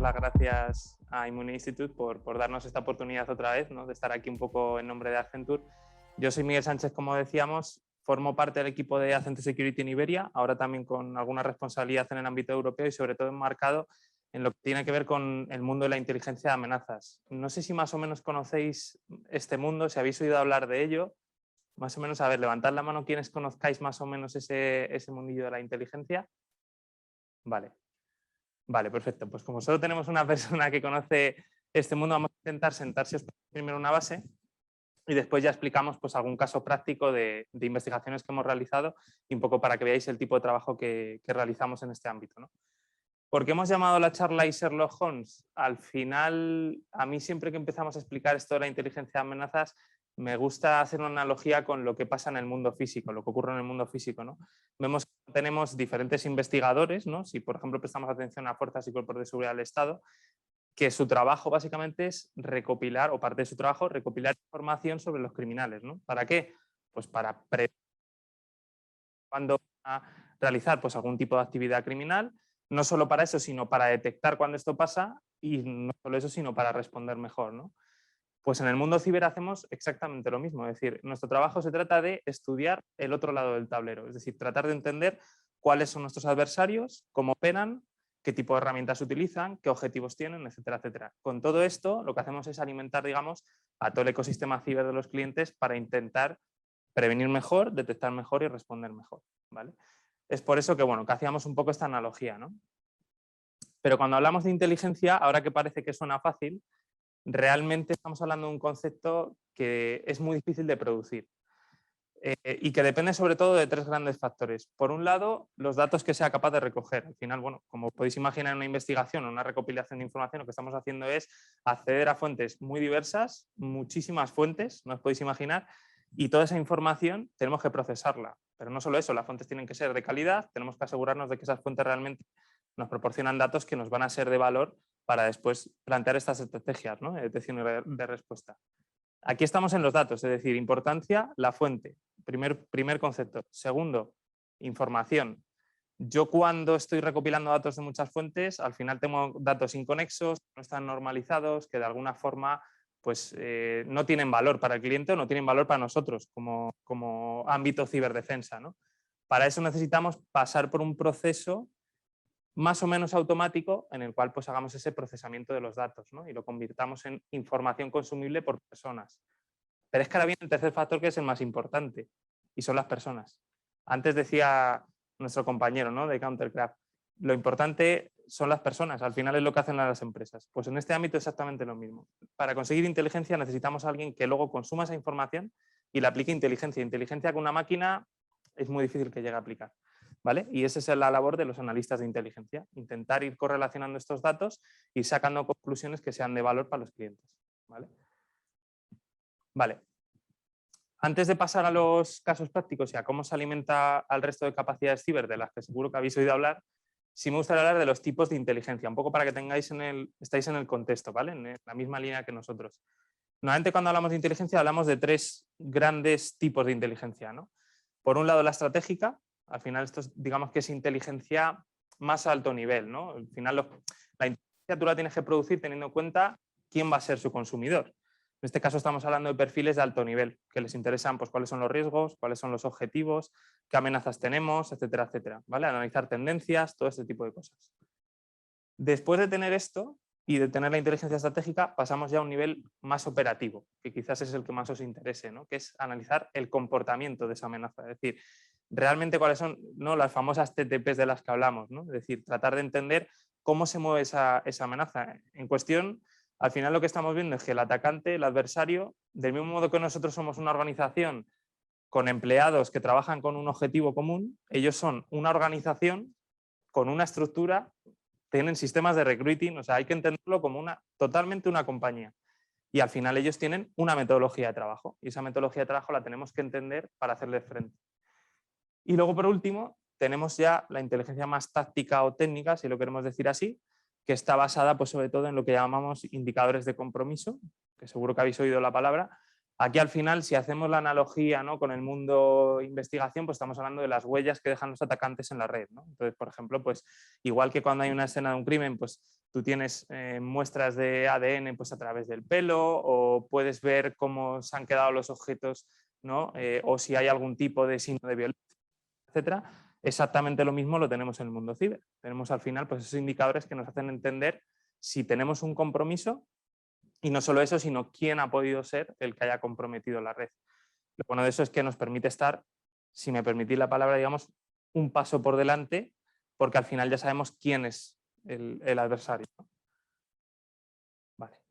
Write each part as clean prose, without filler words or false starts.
las gracias a Immune Institute por darnos esta oportunidad otra vez, ¿no? De estar aquí un poco en nombre de Accenture. Yo soy Miguel Sánchez, como decíamos, formo parte del equipo de Accenture Security en Iberia, ahora también con alguna responsabilidad en el ámbito europeo y sobre todo enmarcado en lo que tiene que ver con el mundo de la inteligencia de amenazas. No sé si más o menos conocéis este mundo, si habéis oído hablar de ello. Más o menos, a ver, levantad la mano quienes conozcáis más o menos ese mundillo de la inteligencia. Vale, perfecto. Pues como solo tenemos una persona que conoce este mundo, vamos a intentar sentarse primero una base y después ya explicamos pues, algún caso práctico de investigaciones que hemos realizado y un poco para que veáis el tipo de trabajo que realizamos en este ámbito, ¿no? ¿Por qué hemos llamado la charla Sherlock Holmes? Al final, a mí siempre que empezamos a explicar esto de la inteligencia de amenazas, me gusta hacer una analogía con lo que pasa en el mundo físico, lo que ocurre en el mundo físico, ¿no? Vemos que tenemos diferentes investigadores, ¿no? Si por ejemplo prestamos atención a fuerzas y cuerpos de seguridad del Estado, que su trabajo básicamente es recopilar, o parte de su trabajo, recopilar información sobre los criminales, ¿no? ¿Para qué? Pues para cuando a realizar pues, algún tipo de actividad criminal, no solo para eso, sino para detectar cuando esto pasa y no solo eso, sino para responder mejor, ¿no? Pues en el mundo ciber hacemos exactamente lo mismo, es decir, nuestro trabajo se trata de estudiar el otro lado del tablero, es decir, tratar de entender cuáles son nuestros adversarios, cómo operan, qué tipo de herramientas utilizan, qué objetivos tienen, etcétera, etcétera. Con todo esto, lo que hacemos es alimentar, digamos, a todo el ecosistema ciber de los clientes para intentar prevenir mejor, detectar mejor y responder mejor, ¿vale? Es por eso que, bueno, que hacíamos un poco esta analogía, ¿no? Pero cuando hablamos de inteligencia, ahora que parece que suena fácil, realmente estamos hablando de un concepto que es muy difícil de producir y que depende sobre todo de tres grandes factores. Por un lado, los datos que sea capaz de recoger. Al final, bueno, como podéis imaginar en una investigación o una recopilación de información, lo que estamos haciendo es acceder a fuentes muy diversas, muchísimas fuentes, no os podéis imaginar, y toda esa información tenemos que procesarla. Pero no solo eso, las fuentes tienen que ser de calidad, tenemos que asegurarnos de que esas fuentes realmente nos proporcionan datos que nos van a ser de valor para después plantear estas estrategias, ¿no? De detección y de respuesta. Aquí estamos en los datos, es decir, importancia, la fuente, primer concepto. Segundo, información. Yo cuando estoy recopilando datos de muchas fuentes, al final tengo datos inconexos, no están normalizados, que de alguna forma pues, no tienen valor para el cliente o no tienen valor para nosotros como ámbito ciberdefensa, ¿no? Para eso necesitamos pasar por un proceso más o menos automático en el cual pues hagamos ese procesamiento de los datos, ¿no? Y lo convirtamos en información consumible por personas. Pero es que ahora viene el tercer factor que es el más importante y son las personas. Antes decía nuestro compañero, ¿no? De Countercraft, lo importante son las personas, al final es lo que hacen las empresas. Pues en este ámbito exactamente lo mismo. Para conseguir inteligencia necesitamos a alguien que luego consuma esa información y le aplique inteligencia. Inteligencia con una máquina es muy difícil que llegue a aplicar, ¿vale? Y esa es la labor de los analistas de inteligencia, intentar ir correlacionando estos datos y sacando conclusiones que sean de valor para los clientes, ¿vale? Vale. Antes de pasar a los casos prácticos y a cómo se alimenta al resto de capacidades ciber de las que seguro que habéis oído hablar, sí me gustaría hablar de los tipos de inteligencia, un poco para que estáis en el contexto, ¿vale? En la misma línea que nosotros. Normalmente cuando hablamos de inteligencia hablamos de tres grandes tipos de inteligencia, ¿no? Por un lado la estratégica, al final esto es, digamos que es inteligencia más a alto nivel, ¿no? Al final la inteligencia tú la tienes que producir teniendo en cuenta quién va a ser su consumidor. En este caso estamos hablando de perfiles de alto nivel, que les interesan pues, cuáles son los riesgos, cuáles son los objetivos, qué amenazas tenemos, etcétera, etcétera. ¿Vale? Analizar tendencias, todo este tipo de cosas. Después de tener esto y de tener la inteligencia estratégica, pasamos ya a un nivel más operativo, que quizás es el que más os interese, ¿no? Que es analizar el comportamiento de esa amenaza. Es decir, realmente cuáles son, ¿no?, las famosas TTPs de las que hablamos, ¿no? Es decir, tratar de entender cómo se mueve esa amenaza. En cuestión, al final lo que estamos viendo es que el atacante, el adversario, del mismo modo que nosotros somos una organización con empleados que trabajan con un objetivo común, ellos son una organización con una estructura, tienen sistemas de recruiting, o sea, hay que entenderlo como totalmente una compañía. Y al final ellos tienen una metodología de trabajo y esa metodología de trabajo la tenemos que entender para hacerle frente. Y luego, por último, tenemos ya la inteligencia más táctica o técnica, si lo queremos decir así, que está basada pues, sobre todo en lo que llamamos indicadores de compromiso, que seguro que habéis oído la palabra, Aquí al final, si hacemos la analogía, ¿no?, con el mundo investigación, pues estamos hablando de las huellas que dejan los atacantes en la red, ¿no? Entonces, por ejemplo, pues igual que cuando hay una escena de un crimen, pues tú tienes muestras de ADN pues, a través del pelo, o puedes ver cómo se han quedado los objetos, ¿no? O si hay algún tipo de signo de violencia, etcétera. Exactamente lo mismo lo tenemos en el mundo ciber. Tenemos al final pues, esos indicadores que nos hacen entender si tenemos un compromiso. Y no solo eso, sino quién ha podido ser el que haya comprometido la red. Lo bueno de eso es que nos permite estar, si me permitís la palabra, digamos, un paso por delante, porque al final ya sabemos quién es el adversario, ¿no? Vale.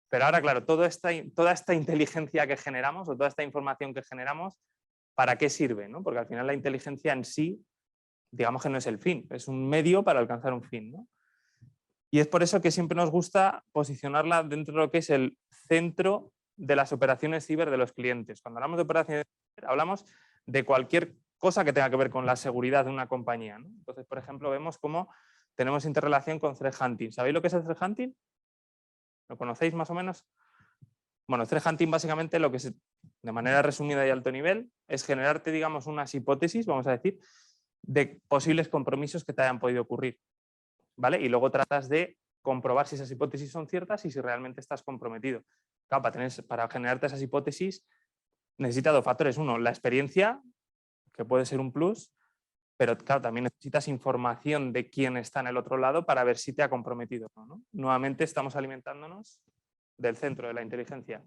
Pero ahora, claro, toda esta inteligencia que generamos o toda esta información que generamos, ¿para qué sirve, no? Porque al final la inteligencia en sí, digamos que no es el fin, es un medio para alcanzar un fin, ¿no? Y es por eso que siempre nos gusta posicionarla dentro de lo que es el centro de las operaciones ciber de los clientes. Cuando hablamos de operaciones ciber, hablamos de cualquier cosa que tenga que ver con la seguridad de una compañía, ¿no? Entonces, por ejemplo, vemos cómo tenemos interrelación con threat hunting. ¿Sabéis lo que es el threat hunting? ¿Lo conocéis más o menos? Bueno, threat hunting básicamente lo que es, de manera resumida y alto nivel, es generarte, digamos, unas hipótesis, vamos a decir, de posibles compromisos que te hayan podido ocurrir. ¿Vale? Y luego tratas de comprobar si esas hipótesis son ciertas y si realmente estás comprometido. Claro, para generarte esas hipótesis necesitas dos factores. Uno, la experiencia, que puede ser un plus, pero claro, también necesitas información de quién está en el otro lado para ver si te ha comprometido o no. Nuevamente estamos alimentándonos del centro de la inteligencia.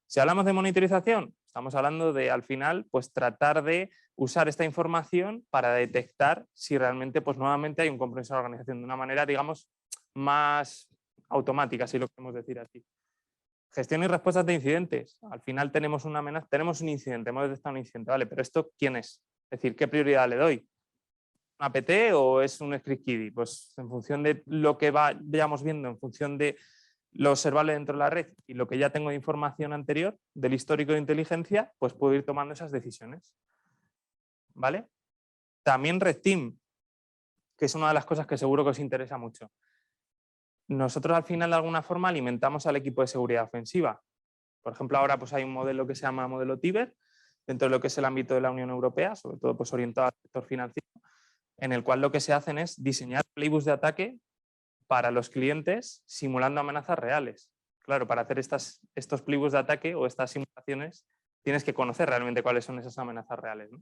Si hablamos de monitorización, estamos hablando de, al final, pues tratar de usar esta información para detectar si realmente, pues nuevamente hay un compromiso de la organización de una manera, digamos, más automática, si lo queremos decir así. Gestión y respuestas de incidentes. Al final tenemos una amenaza, tenemos un incidente, hemos detectado un incidente, ¿vale? Pero ¿esto quién es? Es decir, ¿qué prioridad le doy? ¿Un APT o es un script kiddie? Pues en función de lo que vayamos viendo, en función de lo observable dentro de la red y lo que ya tengo de información anterior del histórico de inteligencia, pues puedo ir tomando esas decisiones. ¿Vale? También Red Team, que es una de las cosas que seguro que os interesa mucho. Nosotros al final de alguna forma alimentamos al equipo de seguridad ofensiva. Por ejemplo, ahora pues hay un modelo que se llama modelo Tiber, dentro de lo que es el ámbito de la Unión Europea, sobre todo pues orientado al sector financiero, en el cual lo que se hacen es diseñar playbooks de ataque para los clientes simulando amenazas reales. Claro, para hacer estos playbooks de ataque o estas simulaciones tienes que conocer realmente cuáles son esas amenazas reales, ¿no?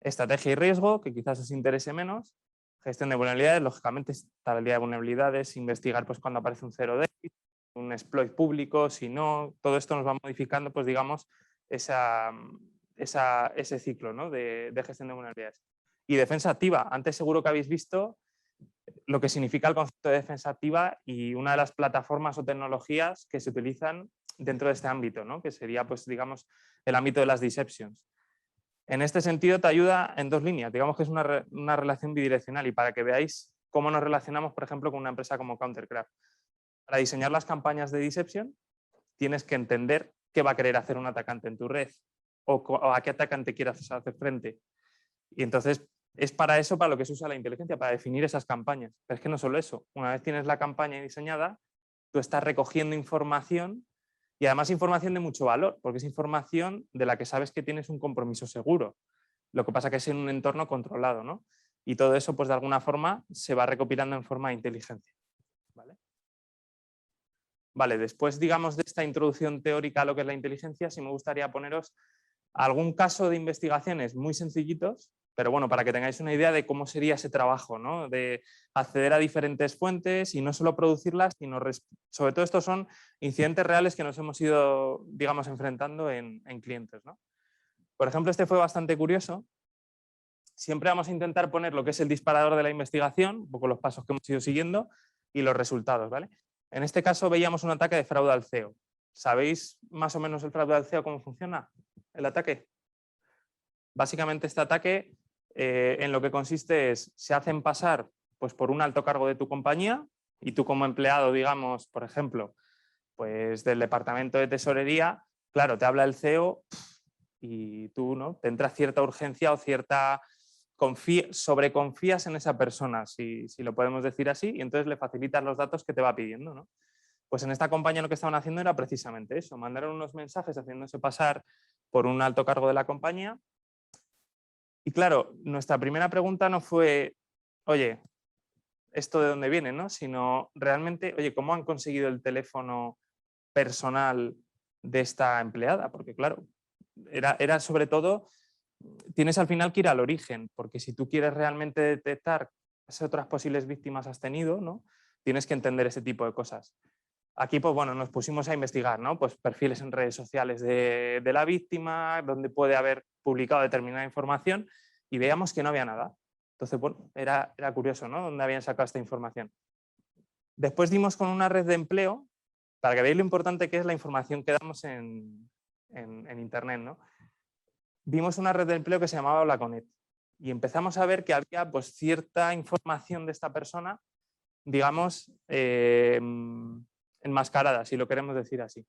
Estrategia y riesgo, que quizás os interese menos. Gestión de vulnerabilidades, lógicamente estabilidad de vulnerabilidades, investigar pues, cuando aparece un 0 day, un exploit público, si no, todo esto nos va modificando, pues digamos, ese ciclo, ¿no?, de gestión de vulnerabilidades. Y defensa activa, antes seguro que habéis visto lo que significa el concepto de defensa activa y una de las plataformas o tecnologías que se utilizan dentro de este ámbito, ¿no?, que sería, pues, digamos, el ámbito de las deceptions. En este sentido te ayuda en dos líneas, digamos que es una relación bidireccional y para que veáis cómo nos relacionamos, por ejemplo, con una empresa como Countercraft. Para diseñar las campañas de deception tienes que entender qué va a querer hacer un atacante en tu red o a qué atacante quieras hacer frente. Y entonces es para eso para lo que se usa la inteligencia, para definir esas campañas. Pero es que no solo eso, una vez tienes la campaña diseñada, tú estás recogiendo información y además información de mucho valor, porque es información de la que sabes que tienes un compromiso seguro. Lo que pasa que es en un entorno controlado, ¿no? Y todo eso, pues de alguna forma, se va recopilando en forma de inteligencia. ¿Vale? Vale, después, digamos, de esta introducción teórica a lo que es la inteligencia, sí me gustaría poneros algún caso de investigaciones muy sencillitos, pero bueno, para que tengáis una idea de cómo sería ese trabajo, ¿no?, de acceder a diferentes fuentes y no solo producirlas, sino sobre todo estos son incidentes reales que nos hemos ido, digamos, enfrentando en clientes, ¿no? Por ejemplo, este fue bastante curioso. Siempre vamos a intentar poner lo que es el disparador de la investigación, un poco los pasos que hemos ido siguiendo y los resultados, ¿vale? En este caso veíamos un ataque de fraude al CEO. ¿Sabéis más o menos el fraude al CEO cómo funciona el ataque? Básicamente este ataque en lo que consiste es, se hacen pasar pues, por un alto cargo de tu compañía y tú como empleado, digamos, por ejemplo, pues del departamento de tesorería, claro, te habla el CEO y tú, ¿no?, te entra cierta urgencia o cierta sobreconfías en esa persona, si lo podemos decir así, y entonces le facilitas los datos que te va pidiendo, ¿no? Pues en esta compañía lo que estaban haciendo era precisamente eso, mandaron unos mensajes haciéndose pasar por un alto cargo de la compañía. Y claro, nuestra primera pregunta no fue, oye, ¿esto de dónde viene? ¿No? Sino realmente, oye, ¿cómo han conseguido el teléfono personal de esta empleada? Porque claro, era sobre todo, tienes al final que ir al origen, porque si tú quieres realmente detectar qué otras posibles víctimas has tenido, ¿no? Tienes que entender ese tipo de cosas. Aquí, pues bueno, nos pusimos a investigar, ¿no? Pues perfiles en redes sociales de la víctima, donde puede haber publicado determinada información, y veíamos que no había nada. Entonces, bueno, era curioso, ¿no? ¿Dónde habían sacado esta información? Después dimos con una red de empleo, para que veáis lo importante que es la información que damos en Internet, ¿no? Vimos una red de empleo que se llamaba Holaconet y empezamos a ver que había pues, cierta información de esta persona, digamos, enmascarada, si lo queremos decir así.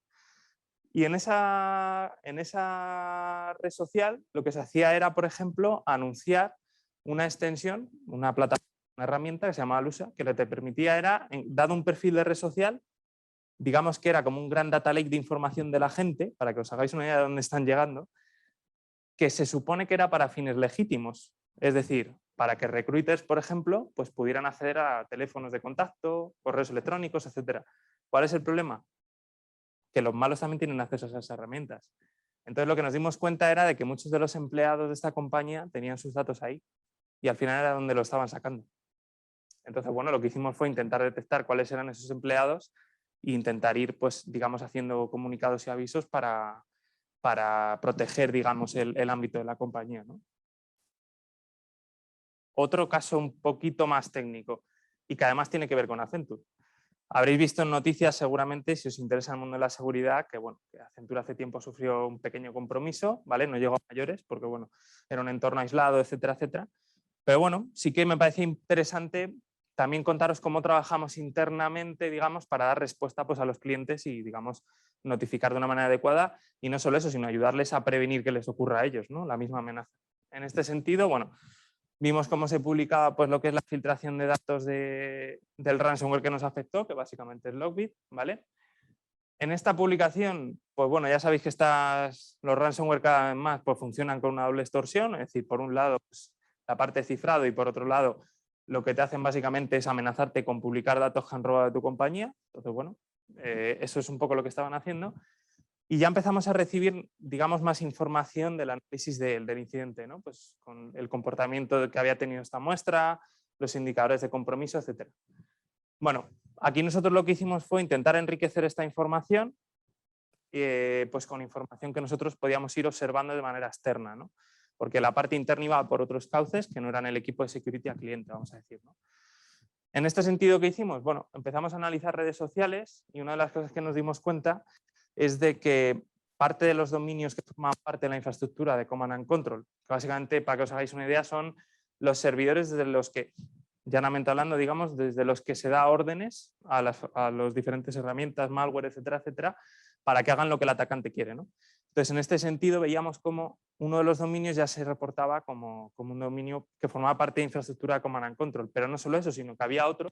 Y en esa red social lo que se hacía era, por ejemplo, anunciar una extensión, una plataforma, una herramienta que se llamaba Lusa, que lo que te permitía era, dado un perfil de red social, digamos que era como un gran data lake de información de la gente, para que os hagáis una idea de dónde están llegando, que se supone que era para fines legítimos. Es decir, para que recruiters, por ejemplo, pues pudieran acceder a teléfonos de contacto, correos electrónicos, etc. ¿Cuál es el problema? Que los malos también tienen acceso a esas herramientas. Entonces lo que nos dimos cuenta era de que muchos de los empleados de esta compañía tenían sus datos ahí y al final era donde lo estaban sacando. Entonces, bueno, lo que hicimos fue intentar detectar cuáles eran esos empleados e intentar ir, pues, digamos, haciendo comunicados y avisos para proteger, digamos, el ámbito de la compañía, ¿no? Otro caso un poquito más técnico y que además tiene que ver con Accenture. Habréis visto en noticias seguramente, si os interesa el mundo de la seguridad, que bueno, que Accenture hace tiempo sufrió un pequeño compromiso, ¿vale? No llegó a mayores porque bueno, era un entorno aislado, etcétera, etcétera. Pero bueno, sí que me parece interesante también contaros cómo trabajamos internamente, digamos, para dar respuesta pues, a los clientes y, digamos, notificar de una manera adecuada y no solo eso, sino ayudarles a prevenir que les ocurra a ellos, ¿no? La misma amenaza. En este sentido, bueno, vimos cómo se publicaba pues, lo que es la filtración de datos del ransomware que nos afectó, que básicamente es Lockbit, ¿vale? En esta publicación, pues bueno, ya sabéis que los ransomware cada vez más pues, funcionan con una doble extorsión, es decir, por un lado pues, la parte de cifrado y por otro lado lo que te hacen básicamente es amenazarte con publicar datos que han robado de tu compañía. Entonces, bueno, eso es un poco lo que estaban haciendo. Y ya empezamos a recibir, digamos, más información del análisis del incidente, ¿no? Pues con el comportamiento que había tenido esta muestra, los indicadores de compromiso, etc. Bueno, aquí nosotros lo que hicimos fue intentar enriquecer esta información pues con información que nosotros podíamos ir observando de manera externa, ¿no? Porque la parte interna iba por otros cauces que no eran el equipo de security al cliente, vamos a decir, ¿no? En este sentido, ¿qué hicimos? Bueno, empezamos a analizar redes sociales y una de las cosas que nos dimos cuenta es de que parte de los dominios que forman parte de la infraestructura de Command and Control, que básicamente, para que os hagáis una idea, son los servidores desde los que, llanamente hablando, digamos, desde los que se da órdenes a las diferentes herramientas, malware, etcétera, etcétera, para que hagan lo que el atacante quiere, ¿no? Entonces, en este sentido, veíamos como uno de los dominios ya se reportaba como un dominio que formaba parte de infraestructura de Command and Control. Pero no solo eso, sino que había otros,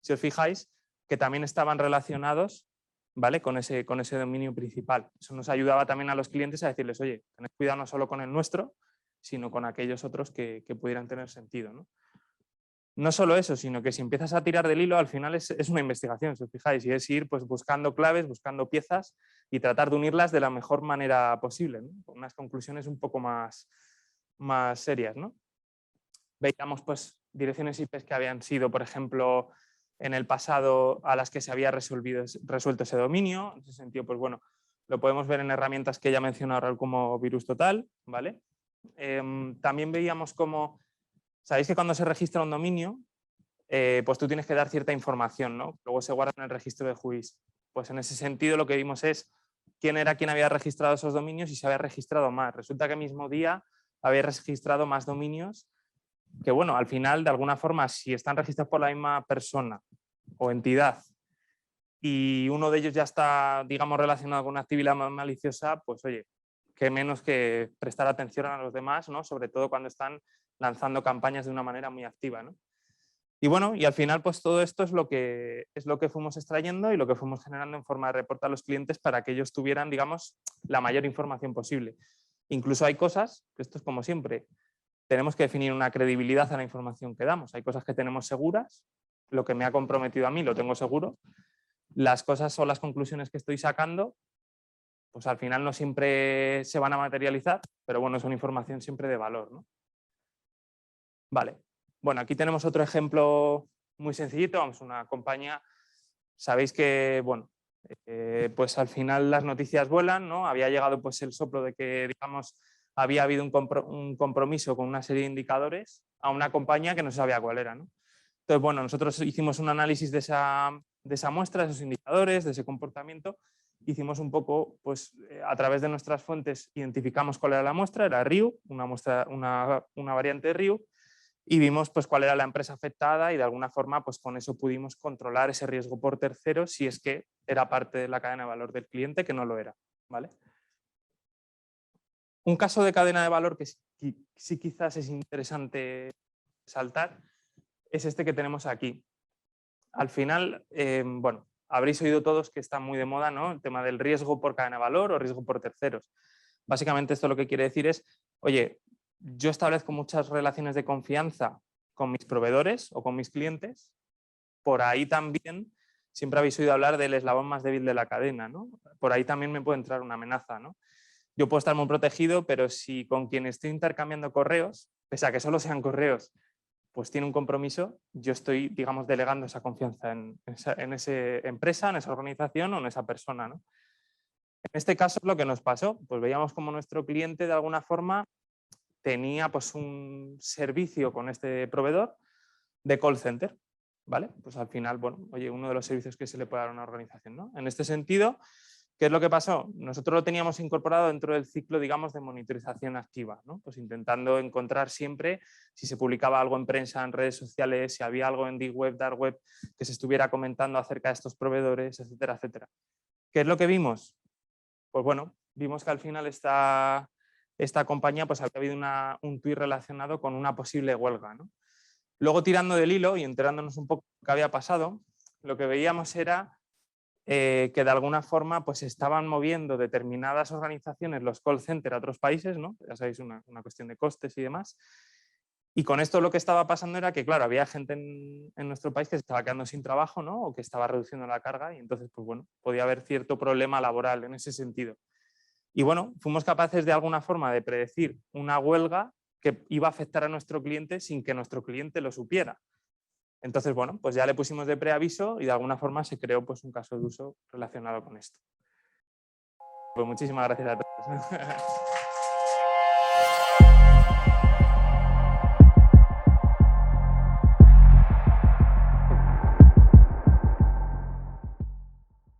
si os fijáis, que también estaban relacionados, ¿vale? con ese dominio principal. Eso nos ayudaba también a los clientes a decirles, oye, tened cuidado no solo con el nuestro, sino con aquellos otros que pudieran tener sentido, ¿no? No solo eso, sino que si empiezas a tirar del hilo, al final es una investigación, si os fijáis, y es ir pues, buscando claves, buscando piezas y tratar de unirlas de la mejor manera posible, ¿no? Con unas conclusiones un poco más serias, ¿no? Veíamos pues, direcciones IP que habían sido, por ejemplo, en el pasado a las que se había resuelto ese dominio. En ese sentido, pues bueno, lo podemos ver en herramientas que ya he mencionado ahora como Virus Total, ¿vale? También veíamos cómo, sabéis que cuando se registra un dominio, pues tú tienes que dar cierta información, ¿no? Luego se guarda en el registro de juicio. Pues en ese sentido lo que vimos es quién era quien había registrado esos dominios y se había registrado más. Resulta que el mismo día había registrado más dominios que, bueno, al final, de alguna forma, si están registrados por la misma persona o entidad y uno de ellos ya está, digamos, relacionado con una actividad más maliciosa, pues oye, qué menos que prestar atención a los demás, ¿no? Sobre todo cuando están lanzando campañas de una manera muy activa, ¿no? Y bueno, y al final pues todo esto es lo que fuimos extrayendo y lo que fuimos generando en forma de reporte a los clientes para que ellos tuvieran, digamos, la mayor información posible. Incluso hay cosas, que esto es como siempre, tenemos que definir una credibilidad a la información que damos. Hay cosas que tenemos seguras, lo que me ha comprometido a mí lo tengo seguro. Las cosas o las conclusiones que estoy sacando, pues al final no siempre se van a materializar, pero bueno, son información siempre de valor, ¿no? Vale. Bueno, aquí tenemos otro ejemplo muy sencillito. Vamos, una compañía, sabéis que, bueno, pues al final las noticias vuelan, ¿no? Había llegado pues el soplo de que, digamos, había habido un compromiso con una serie de indicadores a una compañía que no se sabía cuál era, ¿no? Entonces, bueno, nosotros hicimos un análisis de esa muestra, de esos indicadores, de ese comportamiento. Hicimos un poco, pues a través de nuestras fuentes identificamos cuál era la muestra, era RIU, una variante de RIU, y vimos pues cuál era la empresa afectada y de alguna forma pues con eso pudimos controlar ese riesgo por terceros si es que era parte de la cadena de valor del cliente, que no lo era, ¿vale? Un caso de cadena de valor que sí quizás es interesante saltar es este que tenemos aquí. Al final, bueno, habréis oído todos que está muy de moda, ¿no? El tema del riesgo por cadena de valor o riesgo por terceros. Básicamente esto lo que quiere decir es, oye, yo establezco muchas relaciones de confianza con mis proveedores o con mis clientes. Por ahí también, siempre habéis oído hablar del eslabón más débil de la cadena, ¿no? Por ahí también me puede entrar una amenaza, ¿no? Yo puedo estar muy protegido, pero si con quien estoy intercambiando correos, pese a que solo sean correos, pues tiene un compromiso, yo estoy, digamos, delegando esa confianza en esa empresa, en esa organización o en esa persona, ¿no? En este caso, lo que nos pasó, pues veíamos como nuestro cliente de alguna forma tenía pues un servicio con este proveedor de call center, ¿vale? Pues al final, bueno, oye, uno de los servicios que se le puede dar a una organización, ¿no? En este sentido, ¿qué es lo que pasó? Nosotros lo teníamos incorporado dentro del ciclo, digamos, de monitorización activa, ¿no? Pues intentando encontrar siempre si se publicaba algo en prensa, en redes sociales, si había algo en Deep Web, Dark Web, que se estuviera comentando acerca de estos proveedores, etcétera, etcétera. ¿Qué es lo que vimos? Pues bueno, vimos que al final esta compañía pues había habido un tuit relacionado con una posible huelga, ¿no? Luego, tirando del hilo y enterándonos un poco de lo que había pasado, lo que veíamos era que de alguna forma pues estaban moviendo determinadas organizaciones los call centers a otros países, ¿no? Ya sabéis, una cuestión de costes y demás. Y con esto lo que estaba pasando era que, claro, había gente en nuestro país que se estaba quedando sin trabajo, ¿no? O que estaba reduciendo la carga y entonces, pues bueno, podía haber cierto problema laboral en ese sentido. Y bueno, fuimos capaces de alguna forma de predecir una huelga que iba a afectar a nuestro cliente sin que nuestro cliente lo supiera. Entonces, bueno, pues ya le pusimos de preaviso y de alguna forma se creó pues un caso de uso relacionado con esto. Pues muchísimas gracias a todos.